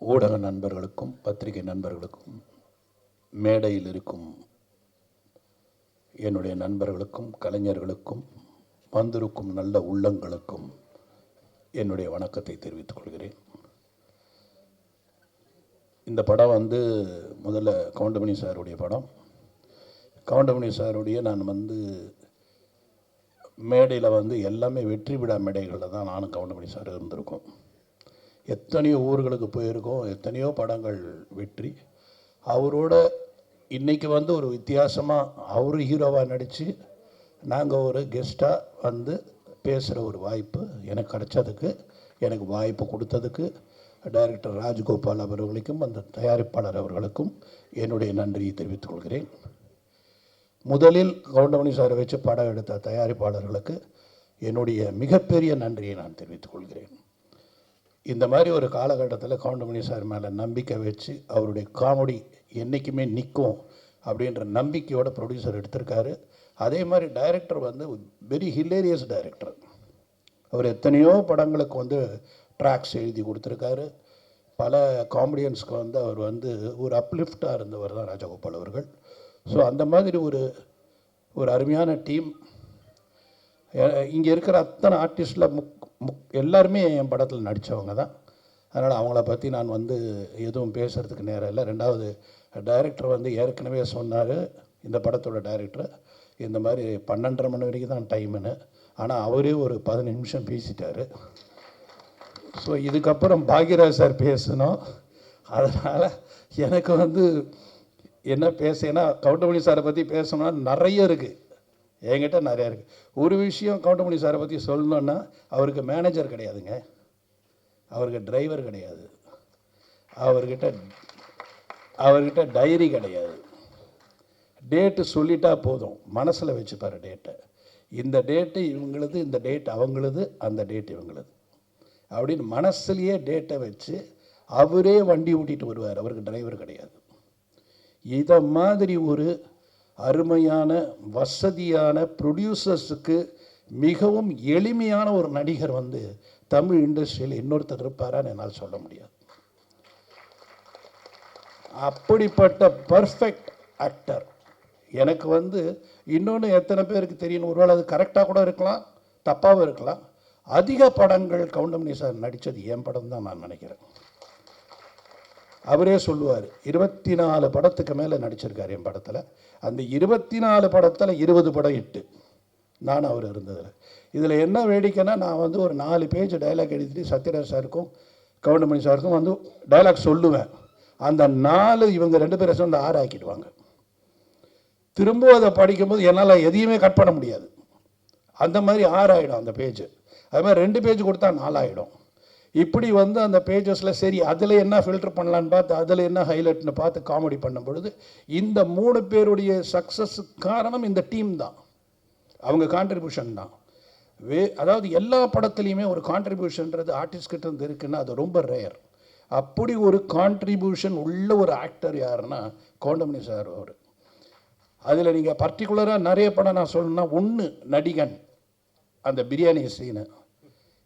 ஊடக நண்பர்களுக்கும் பத்திரிகை நண்பர்களுக்கும் மேடையில் இருக்கும் என்னுடைய நண்பர்களுக்கும் கலைஞர்களுக்கும் வந்திருக்கும் நல்ல உள்ளங்களுக்கும் என்னுடைய வணக்கத்தை தெரிவித்துக் கொள்கிறேன். இந்த படம் முதல்ல கவுண்டமணி சாருடைய படம். கவுண்டமணி சாருடைய நான் மேடையில் எல்லாமே வெற்றி விழா மேடைகளில் தான் நானும் கவுண்டமணி சார் இருந்திருக்கோம். எத்தனையோ ஊர்களுக்கு போயிருக்கோம், எத்தனையோ படங்கள் வெற்றி. அவரோட இன்றைக்கி ஒரு வித்தியாசமாக அவர் ஹீரோவாக நடித்து நாங்கள் ஒரு கெஸ்ட்டாக பேசுகிற ஒரு வாய்ப்பு எனக்கு கிடைச்சதுக்கு, எனக்கு வாய்ப்பு கொடுத்ததுக்கு டைரக்டர் ராஜகோபால் அவர்களுக்கும் அந்த தயாரிப்பாளர் அவர்களுக்கும் என்னுடைய நன்றியை தெரிவித்துக் கொள்கிறேன். முதலில் கவுண்டமணி சாரை வச்சு படம் எடுத்த தயாரிப்பாளர்களுக்கு என்னுடைய மிகப்பெரிய நன்றியை நான் தெரிவித்துக் கொள்கிறேன். இந்த மாதிரி ஒரு காலகட்டத்தில் கவுண்டமணி சார் மேலே நம்பிக்கை வச்சு அவருடைய காமெடி என்றைக்குமே நிற்கும் அப்படின்ற நம்பிக்கையோட ப்ரொடியூசர் எடுத்திருக்காரு. அதே மாதிரி டைரக்டர் வெரி ஹிலேரியஸ் டைரக்டர். அவர் எத்தனையோ படங்களுக்கு ட்ராக்ஸ் எழுதி கொடுத்துருக்காரு. பல காமெடியன்ஸ்க்கு அவர் ஒரு அப்லிஃப்டாக இருந்தவர் தான் ராஜகோபால் அவர்கள். ஸோ அந்த மாதிரி ஒரு அருமையான டீம். இங்கே இருக்கிற அத்தனை ஆர்டிஸ்டில் எல்லாருமே என் படத்தில் நடித்தவங்க தான். அதனால் அவங்கள பற்றி நான் எதுவும் பேசுகிறதுக்கு நேரம் இல்லை. ரெண்டாவது, டைரக்டர் ஏற்கனவே சொன்னார், இந்த படத்தோட டைரக்டர் இந்த மாதிரி 12:30 மணி வரைக்கும் தான் டைமுன்னு. ஆனால் அவரே ஒரு 15 நிமிஷம் பேசிட்டார். ஸோ இதுக்கப்புறம் பாக்யராஜ் சார் பேசணும். அதனால் எனக்கு என்ன பேசுனா, கவுண்டமணி சாரை பற்றி பேசணும்னா நிறைய இருக்குது, என்கிட்ட நிறையா இருக்குது. ஒரு விஷயம் கவுண்டமணி சாரை பற்றி சொல்லணுன்னா, அவருக்கு மேனேஜர் கிடையாதுங்க, அவருக்கு டிரைவர் கிடையாது, அவர்கிட்ட டைரி கிடையாது. டேட்டு சொல்லிட்டா போதும், மனசில் வச்சுப்பார் டேட்டை. இந்த டேட்டு இவங்களது, இந்த டேட் அவங்களது, அந்த டேட் இவங்களது அப்படின்னு மனசுலேயே டேட்டை வச்சு அவரே வண்டி ஓட்டிகிட்டு வருவார். அவருக்கு டிரைவர் கிடையாது. இதை மாதிரி ஒரு அருமையான வசதியான ப்ரொடியூசர்ஸுக்கு மிகவும் எளிமையான ஒரு நடிகர் தமிழ் இண்டஸ்ட்ரியில் இன்னொருத்தர் இருப்பாரான்னு என்னால் சொல்ல முடியாது. அப்படிப்பட்ட பர்ஃபெக்ட் ஆக்டர் எனக்கு இன்னொன்று எத்தனை பேருக்கு தெரியணும், ஒருவேளை அது கரெக்டாக கூட இருக்கலாம், தப்பாகவும் இருக்கலாம். அதிக படங்கள் கவுண்டமணி சார் நடித்தது என் படம் தான் நான் நினைக்கிறேன். அவரே சொல்லுவார், 24 படத்துக்கு மேலே நடிச்சிருக்கார் என் படத்தில். அந்த 24 படத்தில் 20 படம் ஹிட்டு, நான் அவர் இருந்ததில். இதில் என்ன வேடிக்கைன்னா, நான் ஒரு 4 பேஜ் டைலாக் எழுதிட்டு சத்யராஜ் சாருக்கும் கவுண்டமணி சாருக்கும் டைலாக் சொல்லுவேன். அந்த 4 இவங்க 2 பேரை சேர்ந்து 6 ஆக்கிடுவாங்க. திரும்ப அதை படிக்கும்போது என்னால் எதையுமே கட் பண்ண முடியாது. அந்த மாதிரி 6 ஆகிடும் அந்த பேஜ். அது மாதிரி 2 பேஜ் கொடுத்தா 4 ஆகிடும். இப்படி அந்த பேஜஸில் சரி அதில் என்ன ஃபில்டர் பண்ணலான்னு பார்த்து, அதில் என்ன ஹைலைட்னு பார்த்து காமெடி பண்ணும் பொழுது இந்த 3 பேருடைய சக்ஸஸுக்கு காரணம் இந்த டீம் தான், அவங்க கான்ட்ரிபியூஷன் தான். அதாவது எல்லா படத்துலையுமே ஒரு கான்ட்ரிபியூஷன்றது ஆர்டிஸ்ட்கிட்ட இருந்து இருக்குன்னா அது ரொம்ப ரேர். அப்படி ஒரு கான்ட்ரிபியூஷன் உள்ள ஒரு ஆக்டர் யாருன்னா கவுண்டமணி சார். அவர் அதில் நீங்கள் பர்டிகுலராக நிறைய படம் நான் சொல்லணும்னா, 1 நடிகன், அந்த பிரியாணி சீனை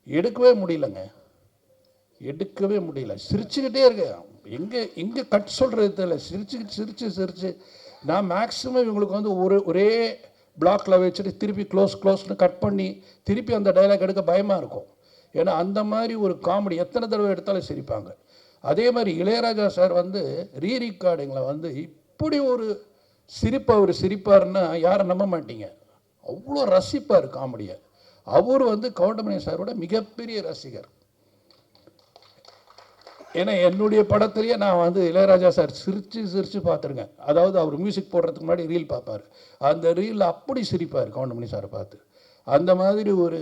எடுக்கவே முடியலங்க, எடுக்கவே முடியல. சிரிச்சுக்கிட்டே இருக்கு, எங்கே கட் சொல்கிறது தெரியல. சிரிச்சு நான் மேக்ஸிமம் இவங்களுக்கு ஒரே பிளாக்கில் வச்சுட்டு திருப்பி க்ளோஸ்னு கட் பண்ணி திருப்பி அந்த டைலாக் எடுக்க பயமாக இருக்கும். ஏன்னா அந்த மாதிரி ஒரு காமெடி எத்தனை தடவை எடுத்தாலும் சிரிப்பாங்க. அதே மாதிரி இளையராஜா சார் ரீரிகார்டிங்கில் இப்படி ஒரு சிரிப்பு அவர் சிரிப்பார்னா யாரும் நம்ப மாட்டீங்க, அவ்வளோ ரசிப்பார் காமெடியை. அவர் கவுண்டமணி சாரோட மிகப்பெரிய ரசிகர். ஏன்னா என்னுடைய படத்துலேயே நான் இளையராஜா சார் சிரித்து பார்த்துருங்க. அதாவது அவர் மியூசிக் போடுறதுக்கு முன்னாடி ரீல் பார்ப்பார், அந்த ரீலில் அப்படி சிரிப்பார் கவுண்டமணி சாரை பார்த்து. அந்த மாதிரி ஒரு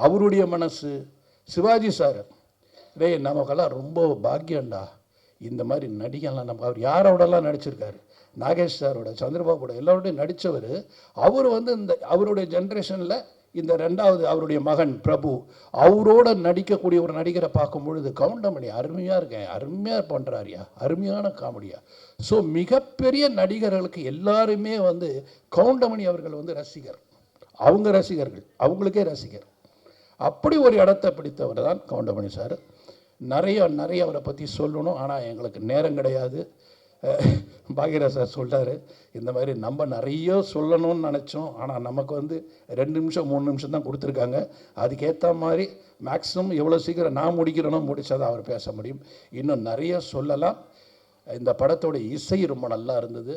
அவருடைய மனசு. சிவாஜி சார், நமக்கெல்லாம் ரொம்ப பாக்கியண்டா, இந்த மாதிரி நடிகன்லாம் அவர் யாரோடலாம் நடிச்சிருக்காரு, நாகேஷ் சாரோட, சந்திரபாபுட, எல்லாரோடையும் நடித்தவர். அவர் இந்த அவருடைய ஜென்ரேஷனில் இந்த 2வது அவருடைய மகன் பிரபு, அவரோட நடிக்கக்கூடிய ஒரு நடிகரை பார்க்கும் பொழுது கவுண்டமணி அருமையாக இருக்கேன், அருமையாக பண்ணுறாரியா, அருமையான காமெடியா. ஸோ மிகப்பெரிய நடிகர்களுக்கு எல்லாருமே கவுண்டமணி அவர்கள் ரசிகர், அவங்க ரசிகர்கள், அவங்களுக்கே ரசிகர். அப்படி ஒரு இடத்தை பிடித்தவர் தான் கவுண்டமணி சார். நிறைய அவரை பற்றி சொல்லணும். ஆனால் எங்களுக்கு நேரம் கிடையாது. பாக்யராஜ் சார் சொல்கிறாரு, இந்த மாதிரி நம்ம நிறைய சொல்லணும்னு நினச்சோம், ஆனால் நமக்கு வந்து 2 நிமிஷம் 3 நிமிஷம் தான் கொடுத்துருக்காங்க. அதுக்கேற்ற மாதிரி மேக்ஸிமம் எவ்வளோ சீக்கிரம் நான் முடிக்கிறேனோ முடிச்சாதான் அவர் பேச முடியும். இன்னும் நிறைய சொல்லலாம். இந்த படத்தோட இசை ரொம்ப நல்லா இருந்தது,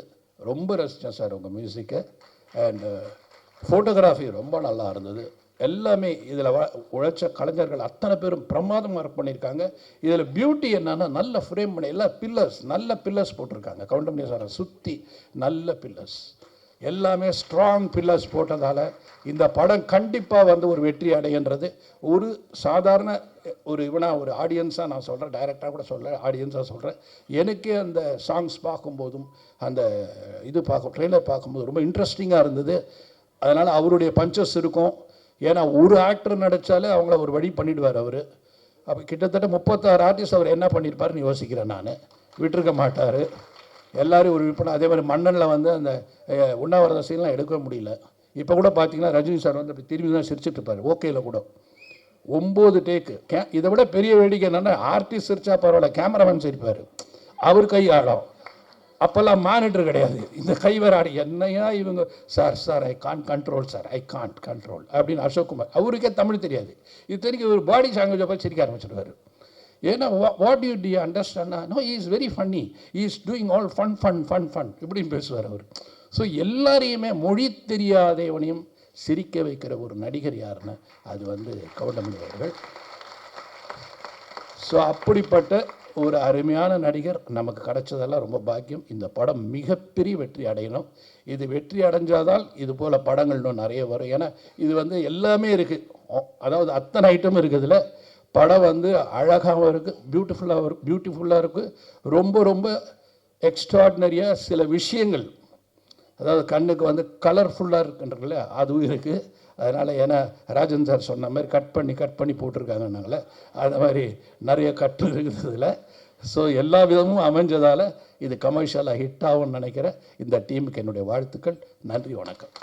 ரொம்ப ரசித்தேன் சார் உங்கள் மியூசிக்கை. அண்டு ஃபோட்டோகிராஃபி ரொம்ப நல்லா இருந்தது. எல்லாமே இதில் உழைச்ச கலைஞர்கள் அத்தனை பேரும் பிரமாதமாக ஒர்க் பண்ணியிருக்காங்க. இதில் பியூட்டி என்னன்னா, நல்ல ஃப்ரேம் பண்ணி எல்லாம் நல்ல பில்லர்ஸ் போட்டிருக்காங்க. கவுண்டமணி சாரை சுற்றி நல்ல பில்லர்ஸ், எல்லாமே ஸ்ட்ராங் பில்லர்ஸ் போட்டதால் இந்த படம் கண்டிப்பாக வந்து ஒரு வெற்றி அடைகின்றது. ஒரு சாதாரண ஒரு ஒரு ஆடியன்ஸாக நான் சொல்கிறேன், டைரக்டாக கூட சொல்ல, ஆடியன்ஸாக சொல்கிறேன். எனக்கே அந்த சாங்ஸ் பார்க்கும்போதும் அந்த ட்ரெய்லர் பார்க்கும்போது ரொம்ப இன்ட்ரெஸ்டிங்காக இருந்தது. அதனால் அவருடைய பஞ்சஸ் இருக்கும். ஏன்னா ஒரு ஆக்டர் நடித்தாலே அவங்கள ஒரு வழி பண்ணிவிடுவார் அவர். அப்போ கிட்டத்தட்ட 36 ஆர்டிஸ்ட் அவர் என்ன பண்ணியிருப்பாருன்னு யோசிக்கிறேன் நான். விட்டுருக்க மாட்டார், எல்லோரும் ஒரு விற்பனை. அதே மாதிரி மன்னனில் வந்து அந்த உண்ணாவிரத சீன்லாம் எடுக்க முடியல. இப்போ கூட பார்த்தீங்கன்னா ரஜினி சார் வந்து அப்படி திரும்பி தான் சிரிச்சுட்டு இருப்பார். ஓகேயில் கூட 9 டேக்கு. இதை விட பெரிய வேடிக்கை என்னென்னா, ஆர்டிஸ்ட் சிரிச்சா பரவாயில்ல, கேமராமேன் சிரிப்பார். அவர் கை ஆடும். அப்போல்லாம் மானிட்டர் கிடையாது, இந்த கை வேறு ஆடி. என்னையா இவங்க sir I can't control sir, I can't control அப்படின்னு அசோக்குமார், அவருக்கே தமிழ் தெரியாது. இது தெரியும், ஒரு பாடி லாங்குவேஜை போய் சிரிக்க ஆரம்பிச்சிடுவார். ஏன்னா what you D understand, no he is very funny, he is doing all fun இப்படின்னு பேசுவார் அவர். ஸோ எல்லாரையுமே மொழி தெரியாதவனையும் சிரிக்க வைக்கிற ஒரு நடிகர் யாருன்னு, அது வந்து கவுண்டமணி அவர்கள். ஸோ அப்படிப்பட்ட ஒரு அருமையான நடிகர் நமக்கு கிடைச்சதெல்லாம் ரொம்ப பாக்கியம். இந்த படம் மிகப்பெரிய வெற்றி அடையணும். இது வெற்றி அடைஞ்சாதால் இது போல் படங்கள் இன்னும் நிறைய வரும். ஏன்னா இது வந்து எல்லாமே இருக்குது, அதாவது அத்தனை ஐட்டம் இருக்குதுல. படம் வந்து அழகாகவும் இருக்குது, பியூட்டிஃபுல்லாக இருக்குது. ரொம்ப எக்ஸ்ட்ராடினரியாக சில விஷயங்கள், அதாவது கண்ணுக்கு வந்து கலர்ஃபுல்லாக இருக்குன்றதுல அதுவும் இருக்குது. அதனால் ஏன்னா ராஜன் சார் சொன்ன மாதிரி கட் பண்ணி போட்டிருக்காங்கன்னாங்களே, அது மாதிரி நிறைய கட்டு இருக்குதுல. ஸோ எல்லா விதமும் அமைஞ்சதால் இது கமர்ஷியலாக ஹிட் ஆகும்னு நினைக்கிறேன். இந்த டீமுக்கு என்னுடைய வாழ்த்துக்கள். நன்றி, வணக்கம்.